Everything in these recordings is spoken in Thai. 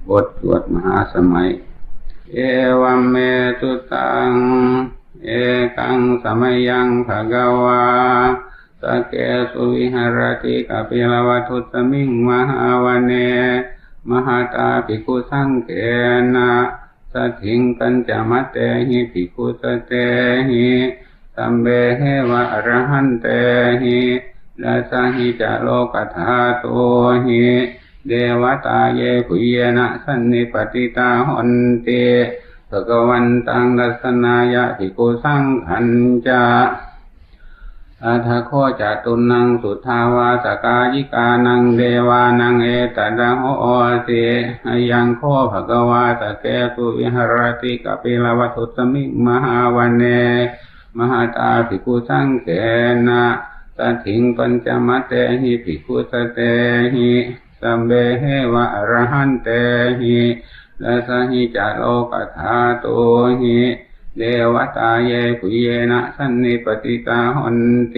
บทสวดมหาสมัยเอวัมเมตุตังเอกังสมัยยังภะคะวาสเกสุวิหารติกปิลวัตถุสมิงมหาวเนมหาตาภิกขุสังเกนะสัทถิงปัญจมัตเตหิภิกขุสเตหิสัมเบเหวะอรหันเตหิดัสสหิจโลกธาโตหิเดวตาเยปุเยนะสันนิปติตาหนเตภะคะวันตังดัสสนายะภิกขุสังขันจาอาทาโคจตุนังสุทธาวาสกายิกานังเดวานังเอตดะโหติอายังโคภะคะวาสเกสุวิหารติกปิลวัตถุสมิงมหาวันเนมหาตาภิกขุสังเกนะสัทถิงปัญจมัตเตหิภิกขุสเตหิสัมเบเหวะอรหันเตหิดัสสหิจโลกธาโตหิเดวตาเยปุเยนะสันนิปติตาหนเต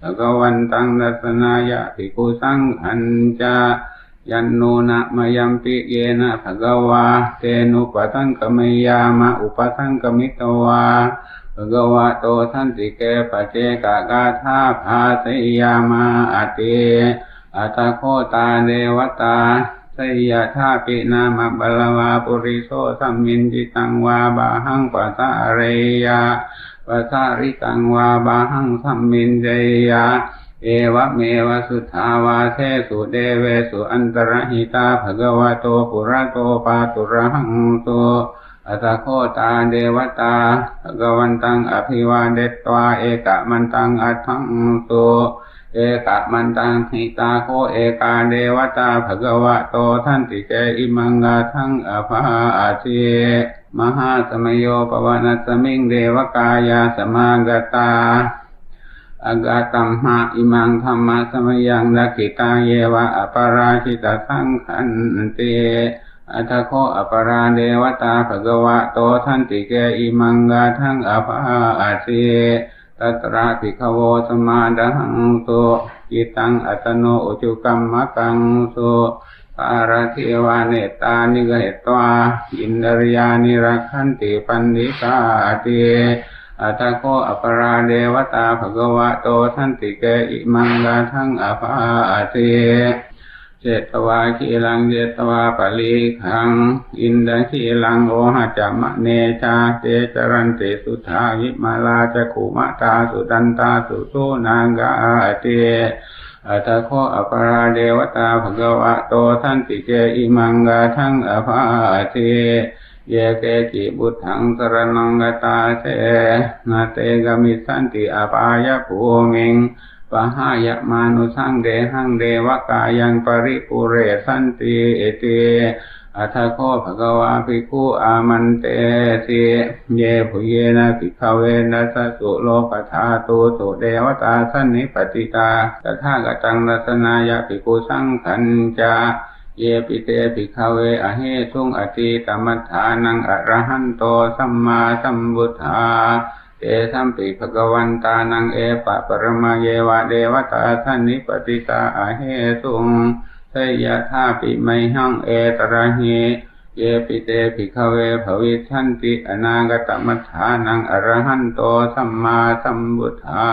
ภะคะวันตังดัสสนายะภิกขุสังขันจายันโนนะมะยัมปิเยนะภะคะวาเตนุปตังกมยามะอุปสังกมิตวาภะคะวะโตสันติเกปะเจกะกาธาภาสยามาอติอัตโคตาเดวตาสยะธาปินามะบัลลวาปุริโสสัมมินจิตังวาบาหังปัสสะเรยะปัสสะริตังวาบาหังสัมมินเจยะเอวะเมวะสุทธาวาเทสุเดเวสุอันตรหิตาภะคะวะโตปุระโตปาตุระหังโตอัตโคตาเดวตาภะคะวันตังอภิวาเดตวาเอกะมันตังอัตถังโตเอกะมันตังหิตาโคเอกาเดวตาภะคะวะโตทันติเจอิมังกาทังอภาอาเจมหาสมโยปวนัสมิงเดวกายาสมากตาอากาตัมหะอิมังธรรมะสมยังลักขิตาเยวะอปาราชิตสังขันเตอัตโคอปราเดวตาภะคะวะโตทันติเกอิมังกาทังอภาอาเจตัตระภิกขโวสมาดังโตจิตังอัตโนอุจุกัมมะกังโตปาราเทวาเนตานิกเหตวาอินทริยานิรักขันติปันดิตาเตอัตโคอปราเดวตาภะคะวะโตทันติเกอิมังกาทังอภาเตเจตวาคีลังเจตวาปลีขังอินทคีลังโอหะจัมมะเนจาเตจรันติสุทาหิมาลาจะขุมะตาสุดันตาสุโสนากาเตอัตโคอปราเดวตาภะคะวะโตทันติเกอิมังกาทังอภาเตเยเกจิบุตถังสรณังกตาเตนาเตกมิสันติอปายะภูมิงปะหายะมานุสังเดหังเดวกายังปริปุเรสันติเอเตอัตโคภะคะวาภิกขุอามันเตสิเยภุเยนะภิกขเวนัสสุโลกธาตุสุเดวตาสันนิปติตาตถาคตังรัสนายะภิกขุสังขันจาเยปิเตภิกขเวอเหตุงอติตมัฏฐานังอรหันโตสัมมาสัมพุทธาเตสัมปิภคะวันตานังเอปะปรมาเยวะเดวตาสันนิปติตาอเหตุงสยธาปิไมหังเอตระหิเยปิเตภิกขเวภวิชันติอนาคตมัฏฐานังอรหันโตสัมมาสัมพุทธา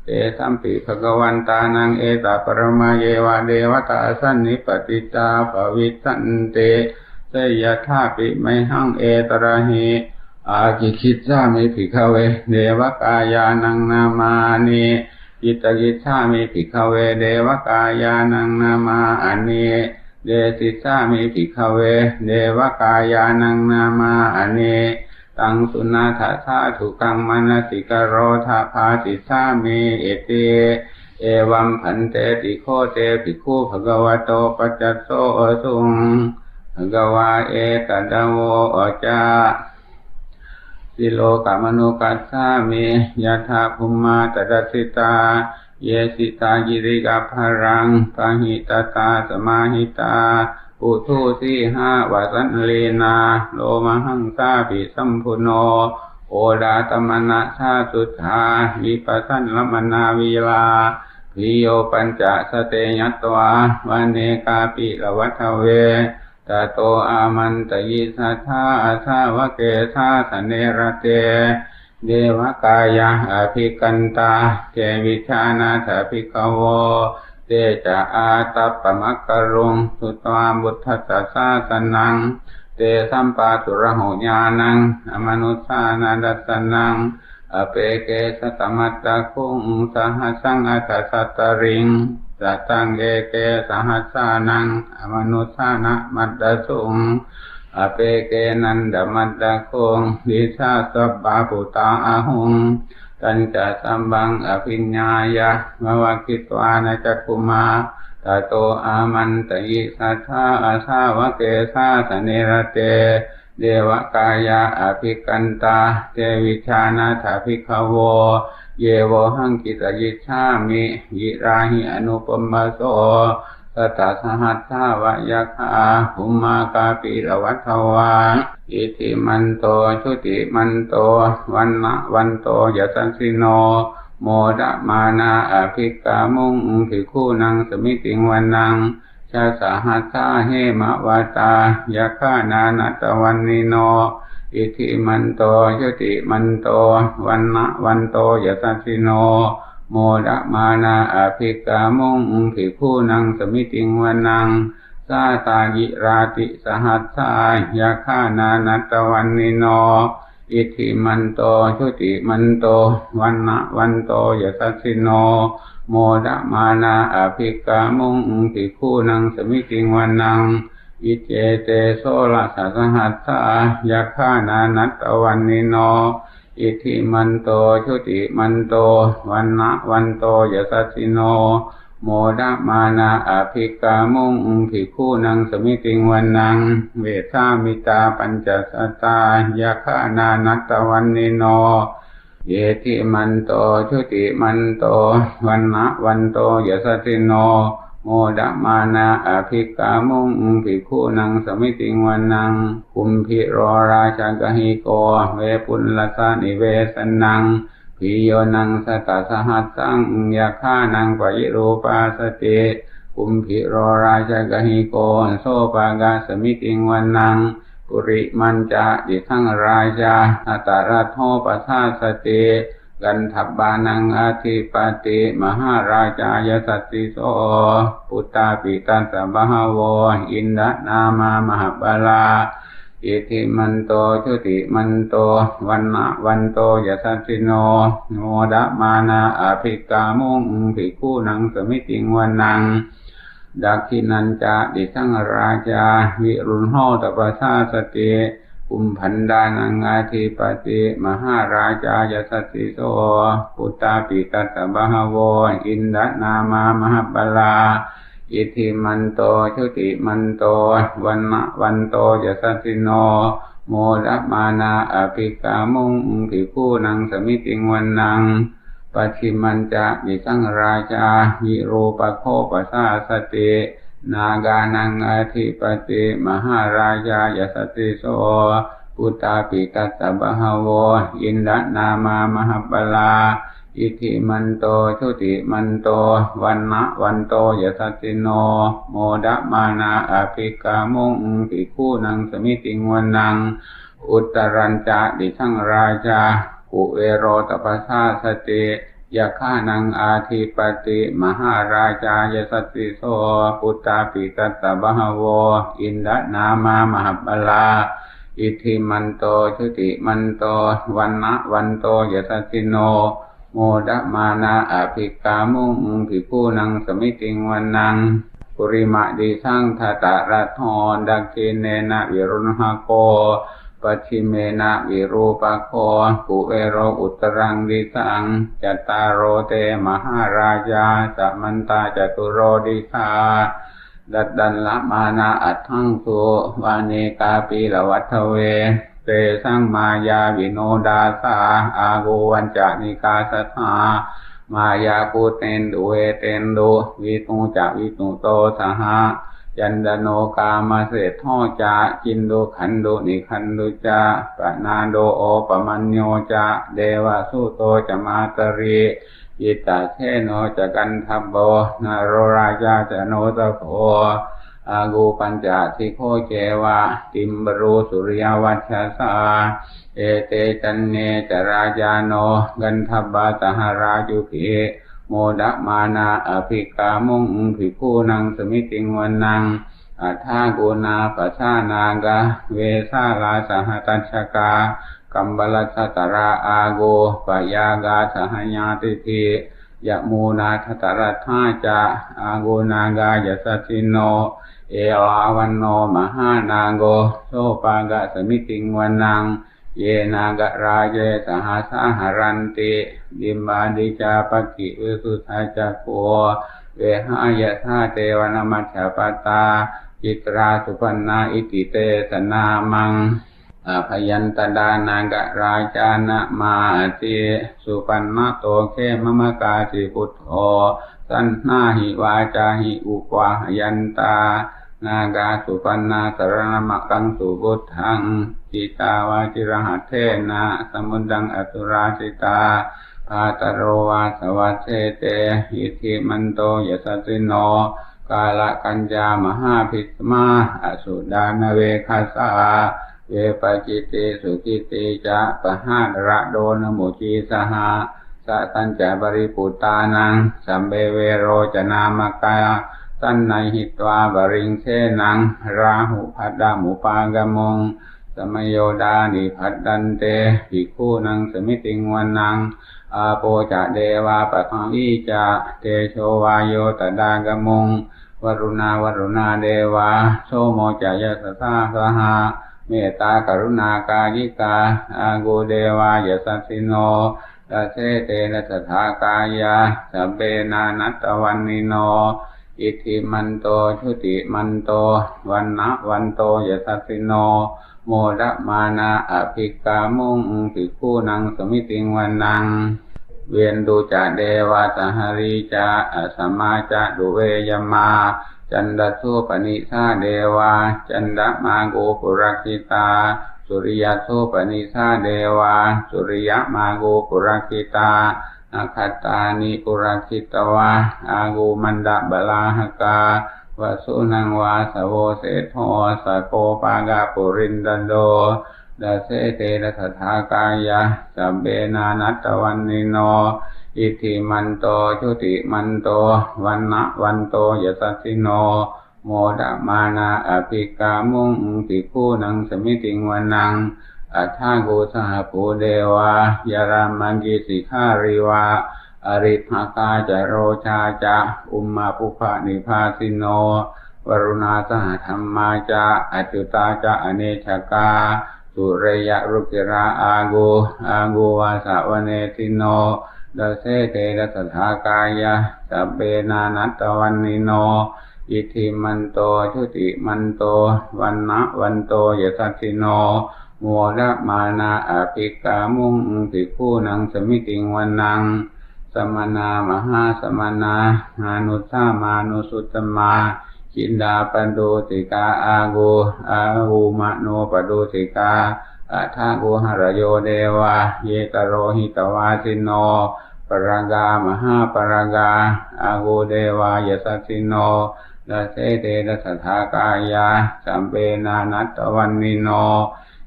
เตสัมปิภคะวันตานังเอตปรมาเยวะเดวตาสันนิปติตาภวิชันติสยธาปิไมหังเอตระหิอากิคิจามิภิกขเวเดวกายานังนามานิจิตกิจฉามิภิกขเวเดวกายานังนามานิเดสิจามิภิกขเวเดวกายานังนามานิตังสุนาถาสาธุกังมนสิกโรธาภาสิสามิเอเตเอวัมพันเตติโคเตภิกขุภะคะวะโตปัจจโสสุงภะคะวะเอตตะโวจาสิโลกามนุกัสสามิยะถาภุมมาตดัสสิตาเยสิตายิริกาภรังปะหิตตาสมาหิตาปุถุสีหาวาสันลีนาโลมหังสาปิสัมพุโนโอดาตมนะชาสุทธาวิปัสสันลมนาวิลาภิโยปัญจสเตยัตวาวันเนกาปิลวัฏเว ตโตอามันตยิสัทธาอาสาวะเกธาสเนรเตเดวกายะอภิกันตาเกวิชานาถภิกขโวเตจะอาตัปปมัคคารุงสุตวาบุทธัสสะสนังเตสัมปาตุระโหญาณังอมนุสสานาดัสสนังอเปเกสตมัตตะคุงสหัสสังอัตสัตตริงสัตตังเอเกสหัสสานังอมนุสสานะมัตตสุงอเปเกนันดมัตตะคุงวิชาสัพพะปุตตาอาหุงตัญจสัมบังอภิญญายะมวะคิตวานะจักขุมาตโตอามันตยิสัทธาอาสาวะเกธาสเนรเตเดวกายะอภิกันตาเตวิชานาถภิกขโวเยวหังกิตยิชามิยิราหิอนุปมโสสตสหัสสาวะยะคาภุมมาคาปิรวัฏวาอิติมันโตชุติมันโตวันนะวันโตยสัสสิโนโมดะมานาอภิกามุงภิกขุนังสมิติงวันนังชาสหัสสาเหมะวาตายะคานานัตวันนิโนอิติมันโตชุติมันโตวันนะวันโตยสัสสิโนโมดะมานาอภิกามุงภิกขุนังสมิติงวันนังสาตายิราติสหัสสายะคานานัตวันนิโนอิติมันโตชุติมันโตวันนะวันโตยสัสสิโนโมดะมานาอภิกามุงภิกขุนังสมิติงวันนังอิเจเตโสละสหัสสายะคานานัตวันนิโนอิติมันโตชุติมันโตวันนะวันโตยสัสสิโนโมดะมานาอภิกามุงภิกขุนังสมิติงวันนังเวทามิตาปัญจสัตตายะคานานัตวันนิโนเยติมันโตชุติมันโตวันนะวันโตยสัสสิโนโมดะมานาอภิกามุงภิกขุนังสมิติงวันนังคุมพิโรราชกหิโกเวปุลลสานิเวสนังพิโยนังสตสหัสสังยะคานังปยิรูปาสติคุมพิโรราชกหิโกโสปากาสมิติงวันนังปุริมันจะดิทังราชาอัตตรัตโธปัสสาสติกันทับบานังอาทิปติมหาราชายสัตติโสปุตตาปิตัสสะบหโวอินทนามามหบาลาอิติมันโตชุติมันโตวันนะวันโตยสัสสิโนโมดะมานาอภิกามุงภิกขุนังสมิติงวันนังดักขินันจะดิสังราชาวิรุณโหตปัสสาสติกุมพันดานังอาทิปติมหาราชายสัสสิโสปุตตาปิตัสสะบหโวอินทนามามหบาลาอิทิมันโตชุติมันโตวันนะวันโตยสัสสิโนโมดะมานาอภิกามุงภิกขุนังสมิติงวันนังปัจฉิมันจะดิสังราชาวิรูปโคปัสสาสตินากานังอาทิปติมหาราชายสัสสิโสปุตตาปิตัสสะบหโวอินทนามามหบาลาอิทิมันโตชุติมันโตวันนะวันโตยสัสสิโนโมดะมานาอภิกามุงภิกขุนังสมิติงวันนังอุตตรัญจะดิสังราชากุเวโรตปัสสาสติยะคานังอาทิปติมหาราชายสัสสิโสปุตตาปิตัสสะบหโวอินทนามามหบาลาอิทิมันโตชุติมันโตวันนะวันโตยสัสสิโนโมดะมานาอภิกามุงภิกขุนังสมิติงวันนังปุริมะดิสังทตรัตโธดักขิเนนะวิรุณหโกปัจฉิเมนะวิรูปโคกุเวโรอุตรังดิสังจัตตารโรเตมหาราชาสัมมันตาจตุโรดิสาดัดดันละมานาอัตถังสุวาเนกาปิลวัฏเวเตสังมายาวิโนดาสาอาโกวันจานิกาสธามายาภูเตนดุเวเตนดุวิตุจาวิตุโตสหะยันดโนกามเสทโธจะจินโดขันโดนิขันโดจะปนาโดโอปมัญโยจะเดวะสุโตจะมาตรียิตาเชโนจะกันทับโบนโรราชาจะโนตโพอ อากูปัญจสิโคเจวะติมบรูสุริยวัชสาเอเตจันเนจราจาโนกันทับบาตหรายุกิโมดะมานาอภิกามุงภิกขุนังสมิติงวันนังอัฏฐากุณาปัสสานากะเวสาลาสหตัชกากัมบลัสสตราอาโกปยากาสหญาติทิยะมูนาทตรัทธาจะอาโกนากายสัสสิโนเอลาวันโนมหานาโกโสปากะสมิติงวันนังเยนากะราเยสหสหรันติดิมบาดิจาปกิวิสุทธาจักโกเวหายะธาเทวนามัจฉปตาจิตราสุปันนาอิติเตสนามังพยัญตดานากะราชานะมาติสุปันนาโตเขมมกาสิพุทโธสันนาหิวาจาหิอุปวาหยันตานากาสุปันนาสรณมกังสุพุทธังจิตาวาจิรหัตเทนะสมุดังอสุราสิตาภาตโรวาสวัสเสเตอิทิมันโตยสัสสิโนกาลกัญจามหาภิสมาอสุดานเวคัสสาเวปจิติสุกิติจะปะหาระโดนโมจีสหาสะตัญจบริปุตตานังสัมเบเวโรจนามกายตันไนหิตวาบริงเสนังราหุพัดดามุปากมงสมโยดานิพัดดันเตภิกขุนังสมิติงวันนังอาโปจะเดวาปะทังวิจะเตโชวายโยตดากมงวรุณาเดวาโสโมจะยสสาสหาเมตตากรุณากายิกาอากูเดวายสัสสิโนดาเสเตนะสถากายาสัพเบนานัตตวันนิโนอิทิมันโตชุติมันโตวันนะวันโตยสัสสิโนโมดะมานาอภิกามุงภิกขุนังสมิติงวันนังเวียนดูจะเดวาสหริจะสัมมาจะดุเวยมาจันดาสุปนิสาเดวาจันดามาโกปุรคิตาสุริยสุปนิสาเดวาสุริยมาโกปุรคิตาอาคัตตานิปุรคิตวาอากูมันดาบลาหกาวสุนังวาสโวเสโทสะโปปากาปุรินดโดดาเสเตนะสถากายะสัพเบนานัตตวันนิโนอิทิมันโตชุติมันโตวันนะวันโตยสัสสิโนโมดะมานาอภิกามุงภิกขุนังสมิติงวันนังอัฏฐากุสหภูเดวายารามังกิสิขาริวาอริภกาจโรชาจะอุมมาปุภานิภาสิโนวรุณาสหธรรมาจะอจุตาจะอเนชกาสุเรยรุกิราอากูวาสาวเนติโนดาเสเตนะสถากายะสัพเบนานัตตวันนิโนอิทิมันโตชุติมันโตวันนะวันโตยสัสสิโนโมดะมานาอภิกามุงภิกขุนังสมิติงวันนังสมณามหาสมณาอานุสามานุสุตตมาจินดาปโดติกาอากูมะโนปโดติกาอัฏฐากุหรโยเดวะเยตโรหิตวาสิโนปรากามหาปรากาอากูเดวายสัสสิโนดาเสเตนะสถากายะสัมเปนานัตตวันนิโน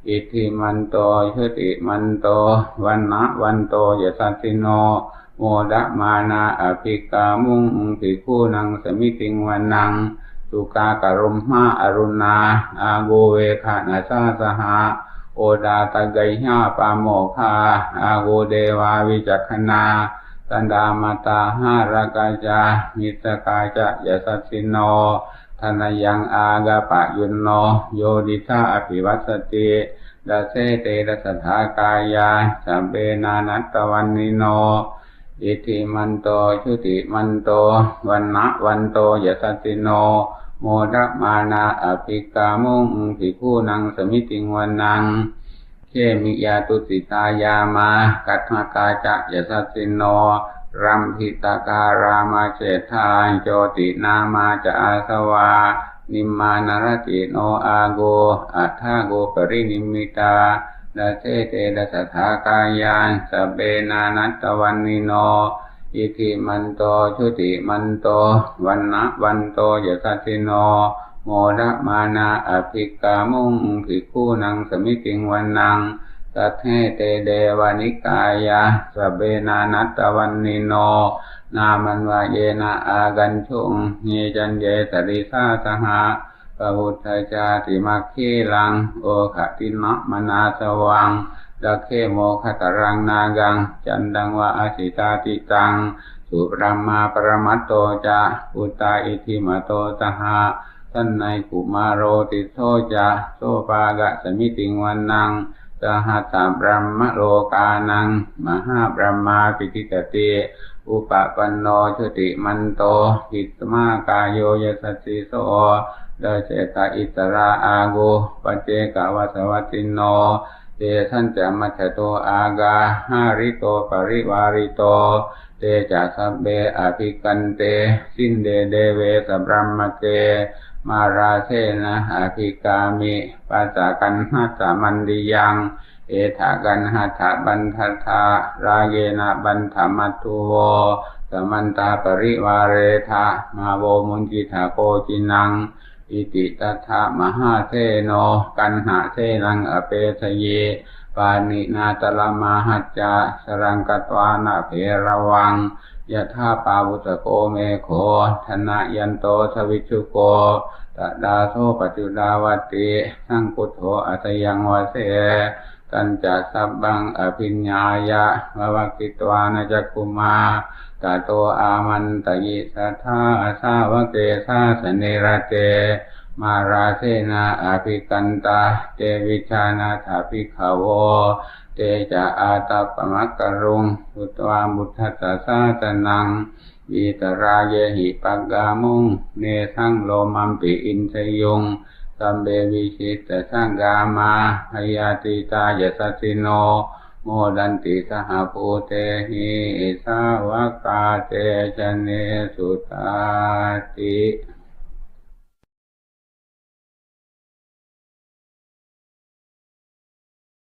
อิทิมันโตชุติมันโตวันนะวันโตยสัสสิโนโมดะมานาอภิกามุงภิกขุนังสมิติงวันนังสุกากรุมหะอรุณาอาโกเวคะนาสาสหาโอดาตะไกหะปาโมคาอาโกเดวาวิจักขณาตันดามาตาหารกาจามิตกาจะยสัสสิโนธนยังอากาปะยุนโนโยดิธาอภิวัสติดาเสเตนะสถากายะสัพเบนานัตตวันนิโนอิทิมันโตชุติมันโตวันนะวันโตยสัสสิโนโมดะมานาอภิกามุงภิกขุนังสมิติงวันนังเขมิยาตุสิตายามากัตถกาจะยสัสสิโนรัมพิตาการามาเชธาโจตินามาจะอาสวานิมมานารติโนอาโกอัฏฐาโกปรินิมมิตาดาเสเตนะสถากายะสัพเบนานัตตวันนิโนอิทิมันโตชุติมันโตวันนะวันโตยสัสสิโน โมดมานาอภิกามุงภิกขุนังสมิติงวันนังสัทเทเตเดวานิกายะสเบนานัตตวันนิโนนามันวาเยนะอากันชุงเยจันเยสริสาสหะปวุทธจาติมัคคีลังโอขตินะมนาสวังดักเขโมคตรังนากังจันดังวะอาสิตาติตังสุปรัมมาปรมัตโตจะอุตตาอิทิมาโตสหะท่านในกุมารโรติโสจะโสปากะสมิติงวันนังสหัสสะบรมโลกานังมหาบรมมาปิติกติอุปปันโนชุติมันโตหิตมากายโยยสัสสิโสเดเจตาอิสราอาโกปัจเจกวัสวัติโนเตสันจะมัชโตอากาหาริโตปริวาริโตเตจะสัพเบอภิกันเตสินเดเดเวสบรมเกมาราเสนะอภิกามิปัสสะกันหัสสะมันดิยังเอถากันหัตถบันทัฏฐาราเยนะบันธมัตถุโวสมันตาปริวาเรทะมาโวมุนจิทาโกจินังอิติตัทธะมหาเทโนกันหะเทนังอเปสเยปานินาตละมหัจจาสรังกตวานะเพระวังยะธาปาวุตโกเมโขธนะยันโตสวิชุโกตดาโสปัจจุดาวัตติสังพุทโธอัตยังวเสกันจัสสัพพังอภิญญายะววัคคิตวานะจักขุมาตโตอามันตยิสัทธาอาสาวะเกสาสเนระเตมาราเสนาอภิกันตาเตวิชานาถาภิกขโวเตจะอาตาปมักกรุงอุตวามุทัสสะสาสนังวิตราเยหิปักกามุงเนสังโลมัมปิอินทยุงสัมเบวิชิตสังกามาหยาติตายสัสสิโนโมดันติสหภูเตหิสาวกาเตชเนสุตาติ